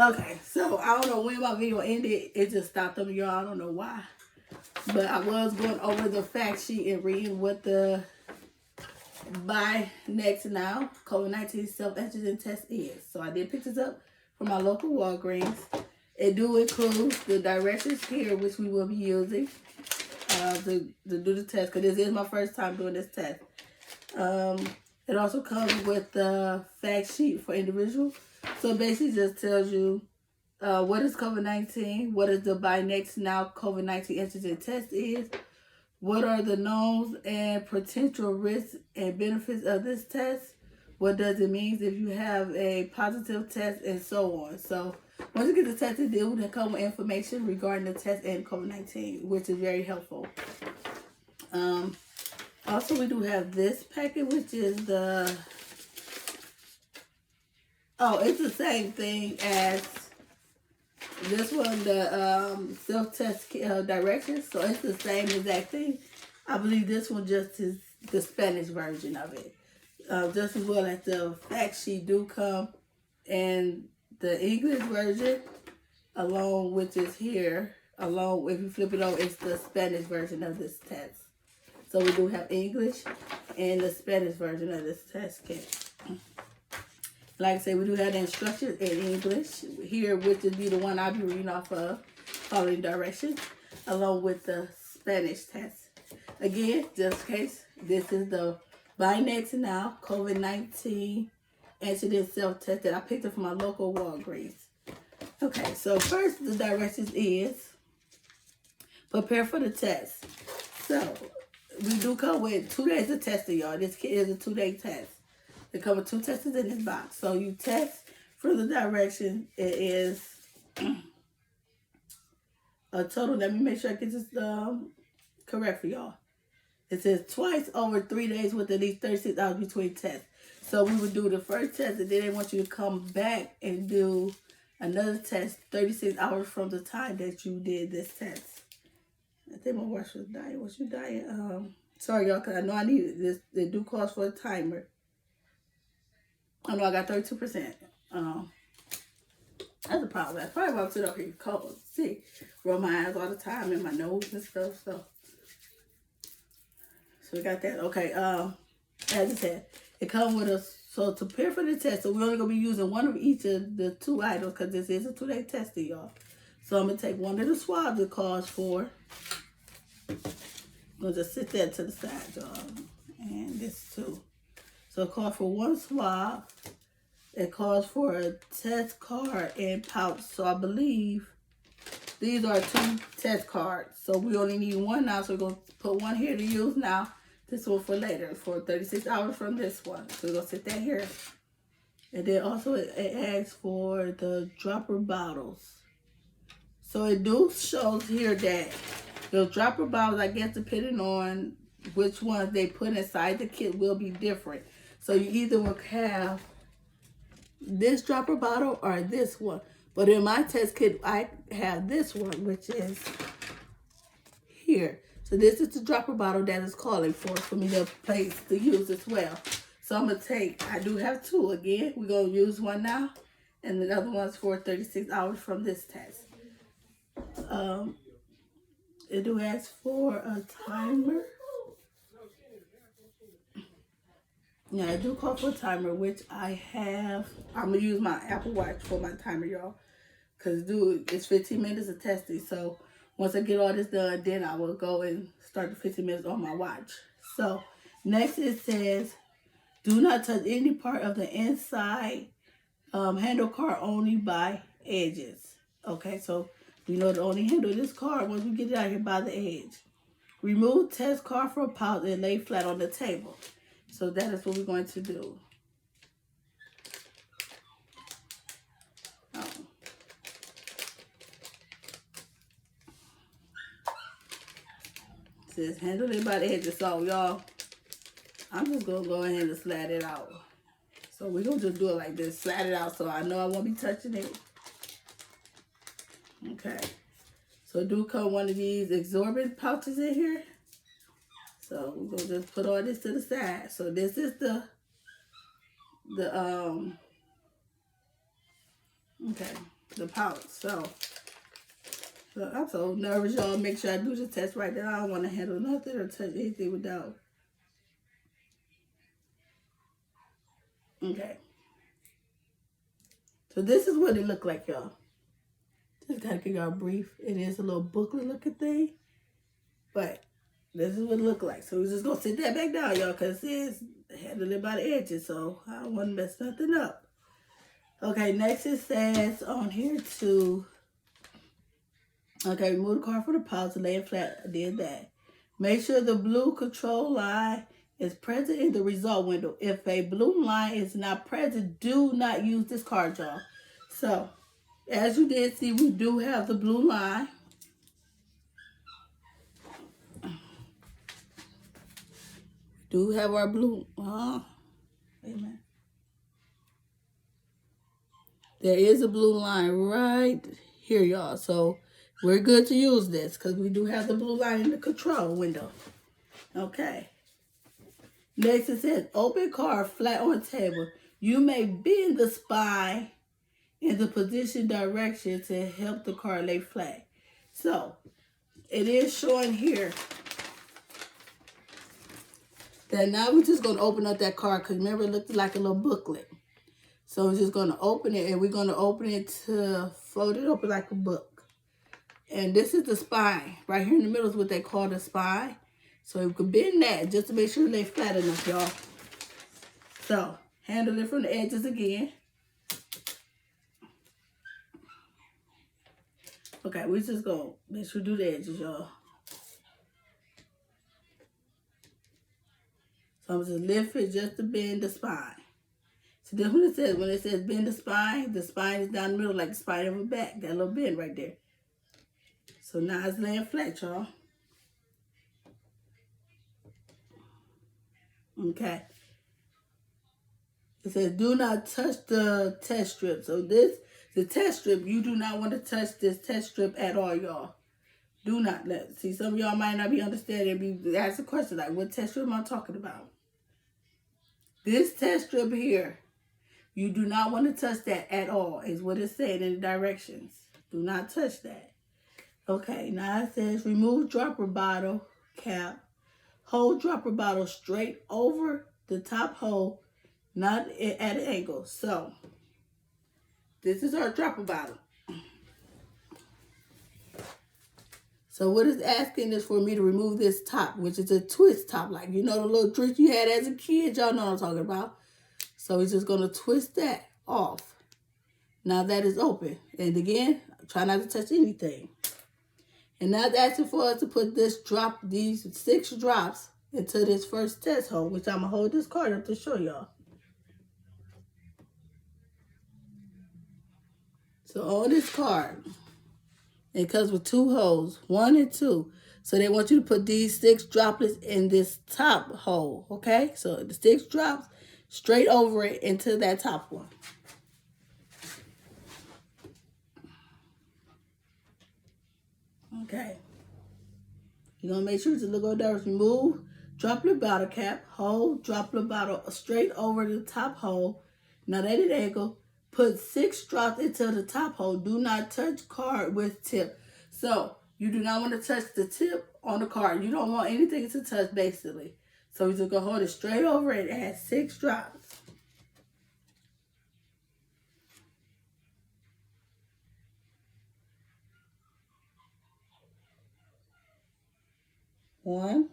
Okay, so I don't know when my video ended. It just stopped on y'all. I don't know why. But I was going over the fact sheet and reading what the Binax Now COVID-19 self-antigen test is. So I did pick this up from my local Walgreens. It do include the directions here, which we will be using to do the test, because this is my first time doing this test. It also comes with the fact sheet for individuals. So it basically just tells you what is COVID-19, what is the Binax Now COVID-19 antigen test is, what are the knowns and potential risks and benefits of this test, what does it mean if you have a positive test, and so on. So once you get the test, it will come with information regarding the test and COVID-19, which is very helpful. Also, we do have this packet, which is the, it's the same thing as this one, the self-test directions. So it's the same exact thing. I believe this one just is the Spanish version of it. Just as well as the fact sheet do come in the English version, along which is here. Along, if you flip it over, it's the Spanish version of this test. So we do have English and the Spanish version of this test kit. Like I said, we do have the instructions in English here, which would be the one I'll be reading off of, following directions, along with the Spanish test. Again, just in case, this is the Binax Now COVID-19 antigen self-test that I picked up from my local Walgreens. Okay, so first the directions is prepare for the test. So we do come with 2 days of testing, y'all. This kit is a 2-day test. They come with 2 tests in this box. So you test for the direction. It is a total. Let me make sure I get this correct for y'all. It says twice over 3 days with at least 36 hours between tests. So we would do the first test, and then they want you to come back and do another test 36 hours from the time that you did this test. I think my watch was dying. What's your diet? Sorry, y'all, because I know I need this. They do cost for a timer. I know I got 32%. That's a problem. That's probably why I'm sitting up here cold. See, rub my eyes all the time and my nose and stuff. So we got that. Okay. As I said, it comes with us. So to prepare for the test, so we're only gonna be using one of each of the 2 items because this is a 2-day testing, y'all. So I'm gonna take one of the swabs it calls for. I'm gonna just sit that to the side, y'all, and this too. So it calls for 1 swab. It calls for a test card and pouch. So I believe these are 2 test cards. So we only need 1 now. So we're going to put 1 here to use now. This one for later, for 36 hours from this one. So we're going to sit that here. And then also it asks for the dropper bottles. So it shows here that the dropper bottles, I guess depending on which ones they put inside the kit, will be different. So you either will have this dropper bottle or this one. But in my test kit, I have this one, which is here. So this is the dropper bottle that is calling for me to place to use as well. So I'm going to take, I do have 2 again. We're going to use one now. And the other one's for 36 hours from this test. It do ask for a timer. Yeah, I do call for a timer, which I have. I'm going to use my Apple Watch for my timer, y'all. Because, dude, it's 15 minutes of testing. So, once I get all this done, then I will go and start the 15 minutes on my watch. So, next it says, do not touch any part of the inside handle card, only by edges. Okay, so we know to only handle this card once we get it out here by the edge. Remove test card from pouch and lay flat on the table. So that is what we're going to do. It says handle it by the edges. So y'all, I'm just going to go ahead and slide it out. So we're going to just do it like this. Slide it out so I know I won't be touching it. Okay. So do come one of these absorbent pouches in here. So we're going to just put all this to the side. So this is okay. the pouch. So I'm so nervous, y'all. Make sure I do the test right there. I don't want to handle nothing or touch anything without. Okay. So this is what it looked like, y'all. Just gotta give y'all a brief. It is a little booklet looking thing. But this is what it looked like. So we're just gonna sit that back down, y'all, because it's handle it by the edges. So I don't want to mess nothing up. Okay, next it says on here to, okay, remove the card from the pouch and lay it flat. I did that. Make sure the blue control line is present in the result window. If a blue line is not present, do not use this card, y'all. So, as you did see, we do have the blue line. Do have our blue, wait a minute. There is a blue line right here, y'all. So, we're good to use this because we do have the blue line in the control window. Okay. Next it says, open card flat on table. You may bend the spine in the position direction to help the card lay flat. So, it is showing here that now we're just going to open up that card because remember it looked like a little booklet. So we're just going to open it and we're going to open it to fold it open like a book. And this is the spine. Right here in the middle is what they call the spine. So you can bend that just to make sure they flat enough, y'all. So, handle it from the edges again. Okay, we're just going to make sure we do the edges, y'all. So I'm just lift it just to bend the spine. So then when it says bend the spine is down the middle like the spine of a back. That little bend right there. So now it's laying flat, y'all. Okay. It says do not touch the test strip. So the test strip, you do not want to touch this test strip at all, y'all. Do not see, some of y'all might not be understanding. Be ask a question like, what test strip am I talking about? This test strip here, you do not want to touch that at all, is what it's saying in the directions. Do not touch that. Okay, now it says remove dropper bottle cap. Hold dropper bottle straight over the top hole, not at an angle. So, this is our dropper bottle. So what it's asking is for me to remove this top, which is a twist top. Like, you know the little trick you had as a kid? Y'all know what I'm talking about. So we're just going to twist that off. Now that is open. And again, try not to touch anything. And now it's asking for us to put these 6 drops into this first test hole, which I'm going to hold this card up to show y'all. So on this card, it comes with 2 holes, 1 and 2. So they want you to put these 6 droplets in this top hole, okay? So the 6 drops straight over it into that top one. Okay. You're going to make sure to look over there. Remove droplet bottle cap. Hold droplet bottle straight over the top hole. Now at an angle. Put 6 drops into the top hole. Do not touch card with tip. So you do not want to touch the tip on the card. You don't want anything to touch basically. So we're just going to hold it straight over it and add 6 drops. One,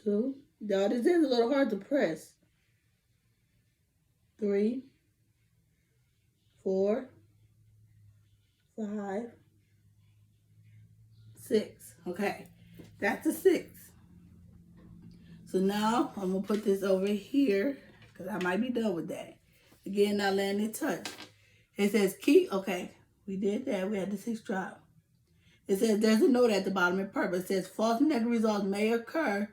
2. Y'all, this is a little hard to press. 3, 4, 5, 6. Okay, that's the 6. So now I'm gonna put this over here because I might be done with that. Again, not letting it touch. It says keep. Okay, we did that. We had the 6 drop. It says there's a note at the bottom in purple. It says false negative results may occur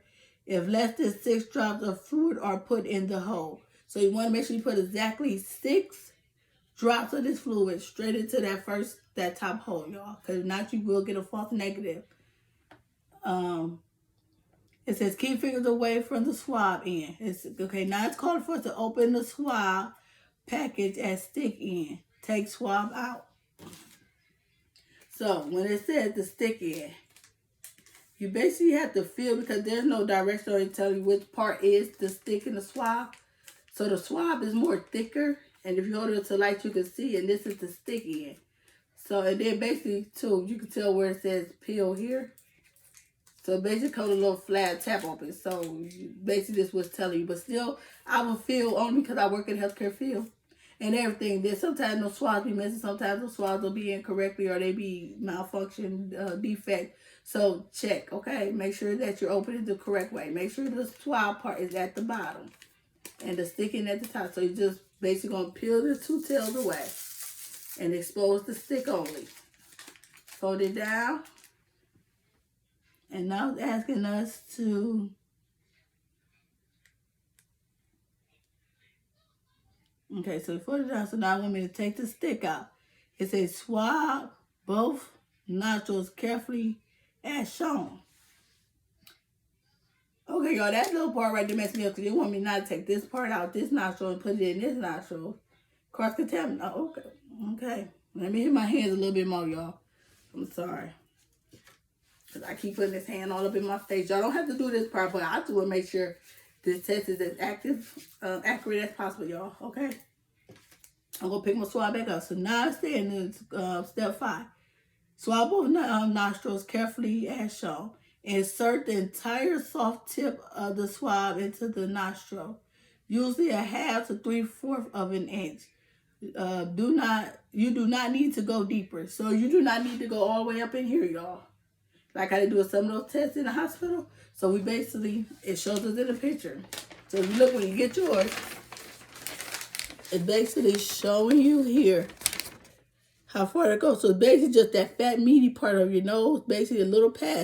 if less than 6 drops of fluid are put in the hole. So you want to make sure you put exactly 6 drops of this fluid straight into that top hole, y'all. Because if not, you will get a false negative. It says keep fingers away from the swab end. Okay, now it's calling for us to open the swab package as stick in. Take swab out. So when it says the stick in, you basically have to feel, because there's no direction or telling you which part is the stick in the swab. So the swab is more thicker, and if you hold it to light, you can see, and this is the stick in. So, and then basically, too, you can tell where it says peel here. So basically, hold a little flat tap open. So basically, this was telling you. But still, I will feel, only because I work in the healthcare field and everything, that sometimes those swabs be missing, sometimes those swabs will be incorrectly, or they be malfunction, defect. So check, okay? Make sure that you're opening the correct way. Make sure the swab part is at the bottom and the sticking at the top. So you just basically going to peel the two tails away and expose the stick only. Fold it down. And now it's asking us to okay, so fold it down. So now I want me to take the stick out. It says swab both nostrils carefully as shown. Okay, y'all, that little part right there messed me up, because they want me not to take this part out, this nostril, and put it in this nostril. Cross-contaminate. Oh, okay. Okay. Let me hit my hands a little bit more, y'all. I'm sorry. Because I keep putting this hand all up in my face. Y'all don't have to do this part, but I do to make sure this test is as accurate as possible, y'all. Okay? I'm going to pick my swab back up. So now it's in step 5. Swab both nostrils carefully as shown. Insert the entire soft tip of the swab into the nostril, usually 1/2 to 3/4 of an inch. You do not need to go deeper. So you do not need to go all the way up in here, y'all, like how they do some of those tests in the hospital. So we basically, it shows us in the picture. So if you look, when you get yours, it's basically showing you here how far it goes. So basically just that fat meaty part of your nose, basically a little past.